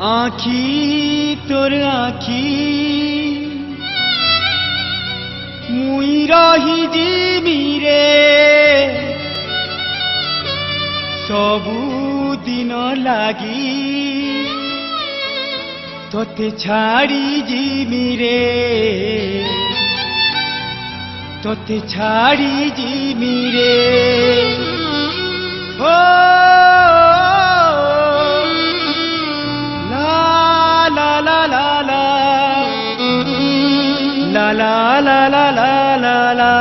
आखी तोर आखी मुई रही जीवी रे सबु दिन लागी तोते छाड़ी जीवी रे तोते छाड़ी जीवी रे ओ ला ला ला ला ला ला ला ला ला ला ला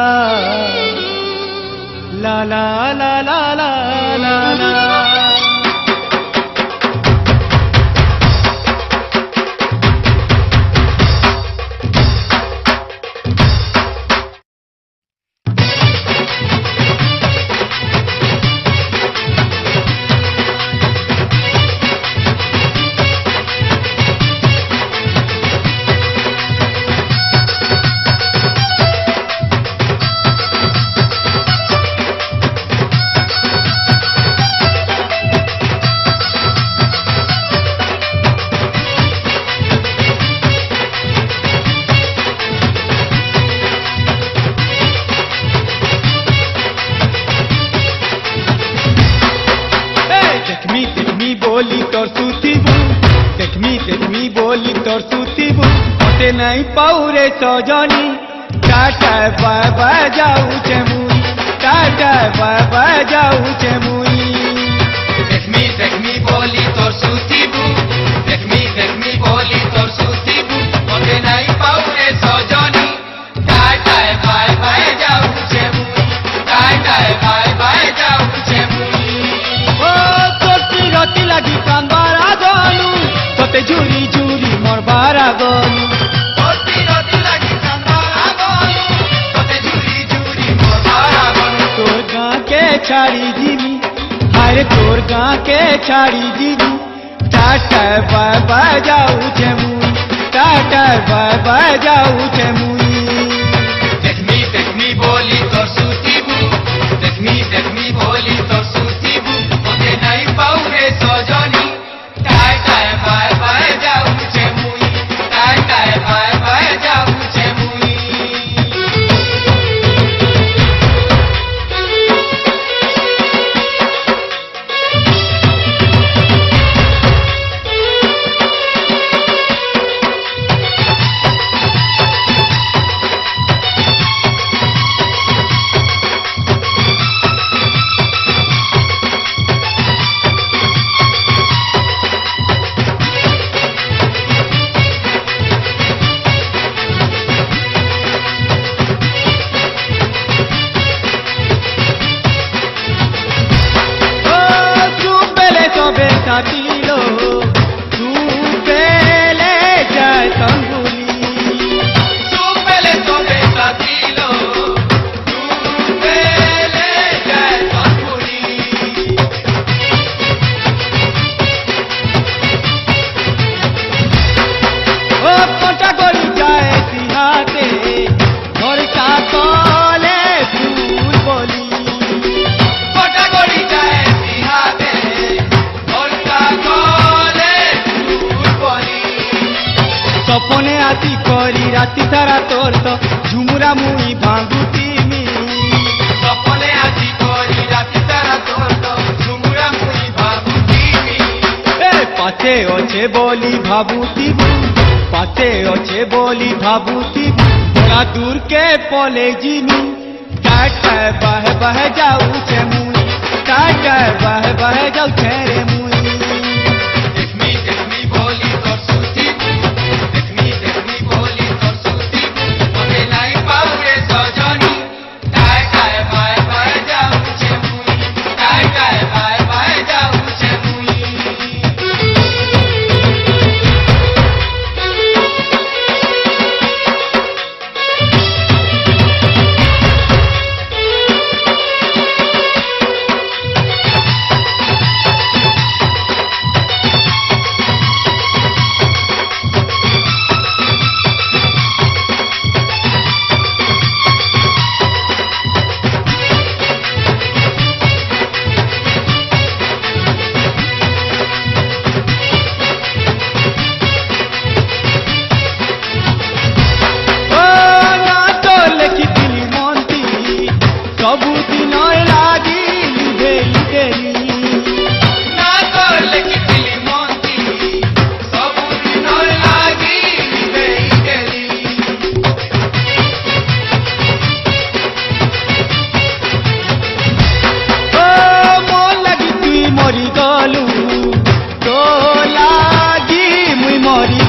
ला ला ला ला ला ला बोली तोर सुतीबू देखमी बोली तोर सुतीबू मते नहीं पाउरे सजनी टाटा बाय बाय जाऊचे मुई टाटा बाय बाय जाऊचे मुई देखमी बोली तोर सुतीबू देखमी बोली तोर सुतीबू मते नहीं पाउरे सजनी टाटा बाय बाय जाऊचे मुई टाटा बाय बाय जाऊचे मुई रति लगी कांबारा गलु तोते झुरी झुरी मरबारा गलु रति लगी कांबारा गलु तोते झुरी झुरी मरबारा गलु तोर गाँ के छाड़ी जीवी हाय तोर गाँ के छाड़ी जीवी टाटा बाय बाय जाऊचे मुई टाटा बाय बाय जाऊचे मुई देखमी बोली तोर सुतीबू देखमी बोली तोर सुतीबू मते नहीं पाउरे सजनी टाटा बाय बाय जाऊचे मुई टाटा बाय बाय जाऊचे मुई साथीलो तू पहले जाए तंगुली तू पहले सोबे साथीलो तू पहले जाए तंगुली ओ कोटा गली जाए सिहाते और का तोले फूल बोली कोटा गली जाए सिहाते सपने आती करी राति सारा तोर तो झुमुरा मुई भांगुतीमी सपने आती करी राति सारा तोर तो झुमुरा मुई भांगुतीमी पाछे अच्छे बोली भाबुतीबू पाछे अच्छे बोली भाबुतीबू बड़ा दूर के पले जिमी टाटा बह बह जाऊचे मुई टाटा बह बह जाऊचे रे मुई देखमी बोली तोर सुतीबू देखमी बोली तोर सुतीबू मते नहीं पाउरे सजनी टाटा बाय बाय जाऊचे मुई टाटा बाय बाय जाऊचे मुई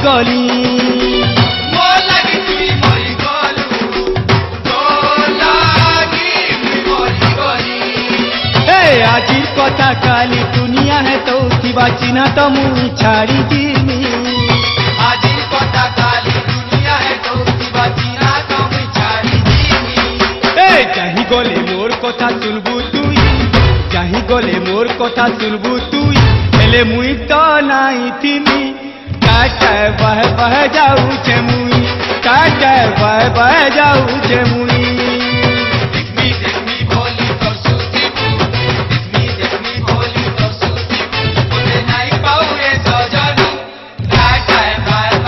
গলি ମୋ ଲାଗି ତୁଇ ମରିଗଲୁ ତୋ ଲାଗି ମୁଁ ମରିଗଲି ए आजिर कथा काली दुनिया है तो थिबा चिन्ह तो मुई छाड़ी दिनी ଆଜିର କଥା କାଲି ଦୁନିଆ ହେ କହୁଥିବା ଚିହ୍ନା ତ ମୁଁ ଛାଡ଼ିଯିବି ए जाही गले मोर कथा सुनबू तुई जाही गले मोर कथा सुनबू तुई हेले मुई तो नाई थिनी काटे बह जाऊ छे मुई काटे बह जाऊ छे मुई देखमी बोली तोर सुतिबू देखमी बोली तोर सुतिबू बोले नाई पाऊ रे सजनी काटाए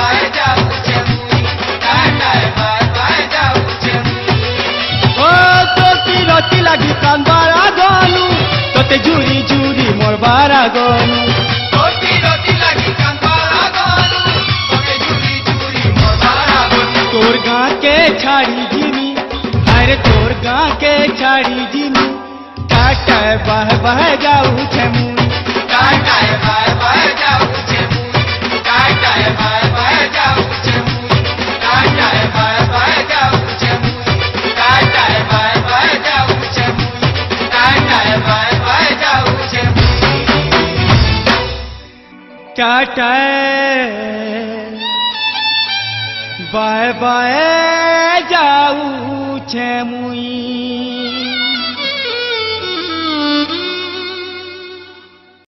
बाय जाऊ छे मुई काटाए बाय जाऊ छे मुई ओ तोती रति लागी कांबारा गनु तोते झुरी झुरी मोर बारा गनु रोटी रोटी लगी कंबारा गलू ओके झूरी झूरी मोरा गलू तोर गाँ के छाड़ी जिमी अरे तोर गाँ के छाड़ी जिमी काटे बह जाऊ छे मुई काटाए बाय जाऊ छे मुई काटाए बाय जाऊ छे मुई काटाए बाय जाऊ छे मुई काटाए बाय जाऊ छे मुई काटाए बाय जाऊ छे मुई काटे बाय जाऊ छे मुई